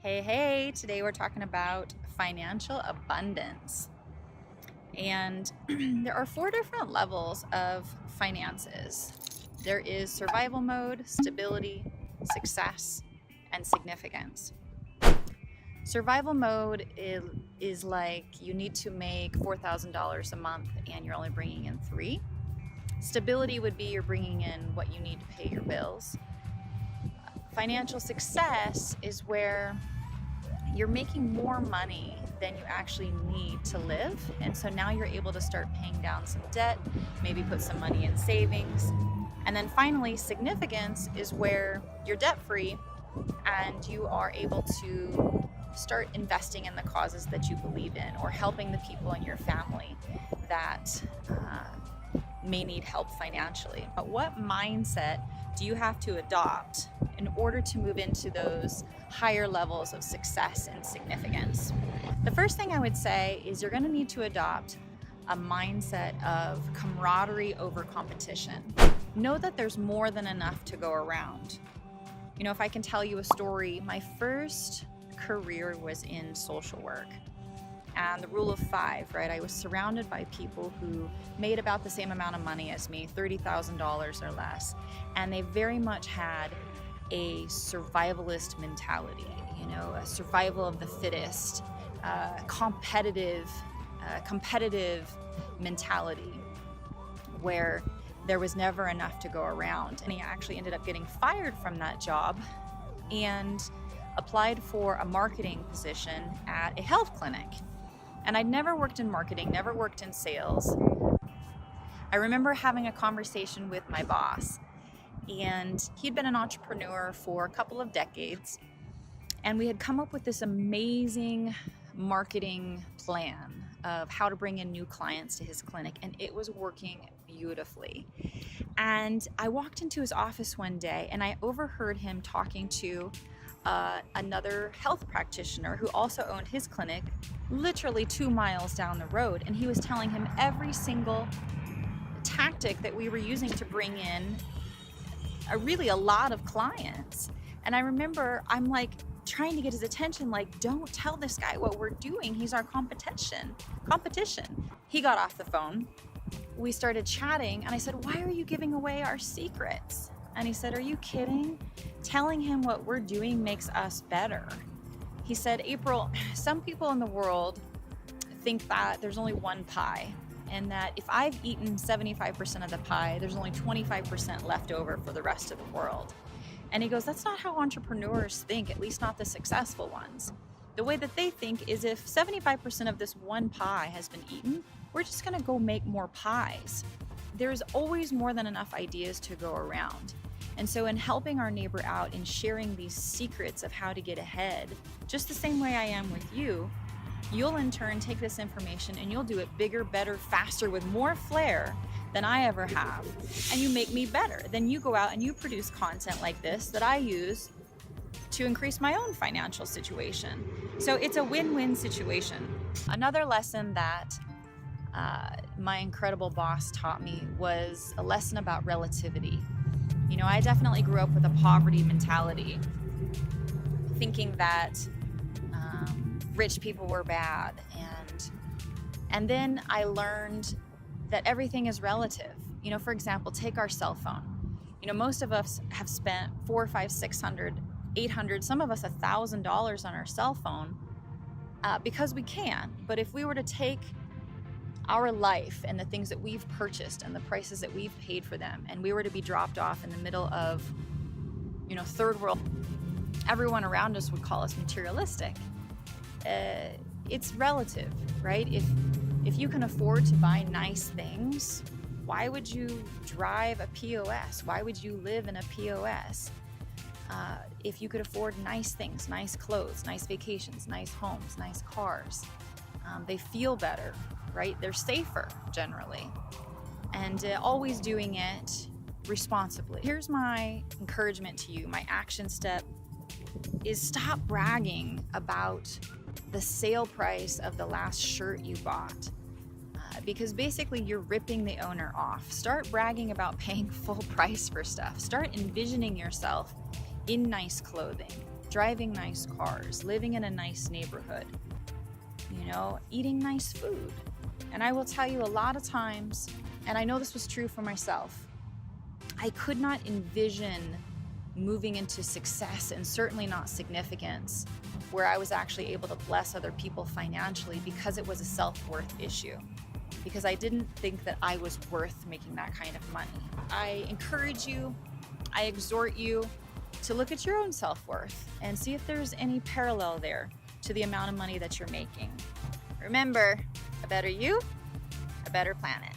Hey, today we're talking about financial abundance. And there are four different levels of finances. There is survival mode, stability, success, and significance. Survival mode is like you need to make $4,000 a month and you're only bringing in three. Stability would be you're bringing in what you need to pay your bills. Financial success is where you're making more money than you actually need to live. And so now you're able to start paying down some debt, maybe put some money in savings. And then finally, significance is where you're debt free and you are able to start investing in the causes that you believe in or helping the people in your family that may need help financially. But what mindset do you have to adopt in order to move into those higher levels of success and significance? The first thing I would say is you're going to need to adopt a mindset of camaraderie over competition. Know that there's more than enough to go around. You know, if I can tell you a story, my first career was in social work. And the rule of five, right? I was surrounded by people who made about the same amount of money as me, $30,000 or less. And they very much had a survivalist mentality, you know, a survival of the fittest, competitive mentality where there was never enough to go around. And he actually ended up getting fired from that job and applied for a marketing position at a health clinic. And I'd never worked in marketing, never worked in sales. I remember having a conversation with my boss, and he'd been an entrepreneur for a couple of decades, and we had come up with this amazing marketing plan of how to bring in new clients to his clinic, and it was working beautifully. And I walked into his office one day, and I overheard him talking to another health practitioner who also owned his clinic literally 2 miles down the road, and he was telling him every single tactic that we were using to bring in a lot of clients. And I remember I'm like trying to get his attention, like, don't tell this guy what we're doing, he's our competition. He got off the phone, we started chatting, and I said, why are you giving away our secrets? And he said, are you kidding? Telling him what we're doing makes us better. He said, April, some people in the world think that there's only one pie, and that if I've eaten 75% of the pie, there's only 25% left over for the rest of the world. And he goes, that's not how entrepreneurs think, at least not the successful ones. The way that they think is if 75% of this one pie has been eaten, we're just gonna go make more pies. There's always more than enough ideas to go around. And so in helping our neighbor out and sharing these secrets of how to get ahead, just the same way I am with you, you'll in turn take this information and you'll do it bigger, better, faster, with more flair than I ever have. And you make me better. Then you go out and you produce content like this that I use to increase my own financial situation. So it's a win-win situation. Another lesson that my incredible boss taught me was a lesson about relativity. You know, I definitely grew up with a poverty mentality, thinking that rich people were bad. And then I learned that everything is relative. You know, for example, take our cell phone. You know, most of us have spent $400, $500, $600, $800, some of us $1,000 on our cell phone because we can. But if we were to take our life and the things that we've purchased and the prices that we've paid for them, and we were to be dropped off in the middle of, you know, third world, everyone around us would call us materialistic. It's relative, right? If you can afford to buy nice things, why would you drive a POS? Why would you live in a POS? If you could afford nice things, nice clothes, nice vacations, nice homes, nice cars, they feel better, right? They're safer generally, and always doing it responsibly. Here's my encouragement to you. My action step is stop bragging about the sale price of the last shirt you bought, because basically you're ripping the owner off. Start bragging about paying full price for stuff. Start envisioning yourself in nice clothing. driving nice cars, living in a nice neighborhood, eating nice food. And I will tell you, a lot of times, and I know this was true for myself, I could not envision moving into success, and certainly not significance, where I was actually able to bless other people financially, because it was a self-worth issue. Because I didn't think that I was worth making that kind of money. I encourage you, I exhort you to look at your own self-worth and see if there's any parallel there to the amount of money that you're making. Remember, a better you, a better planet.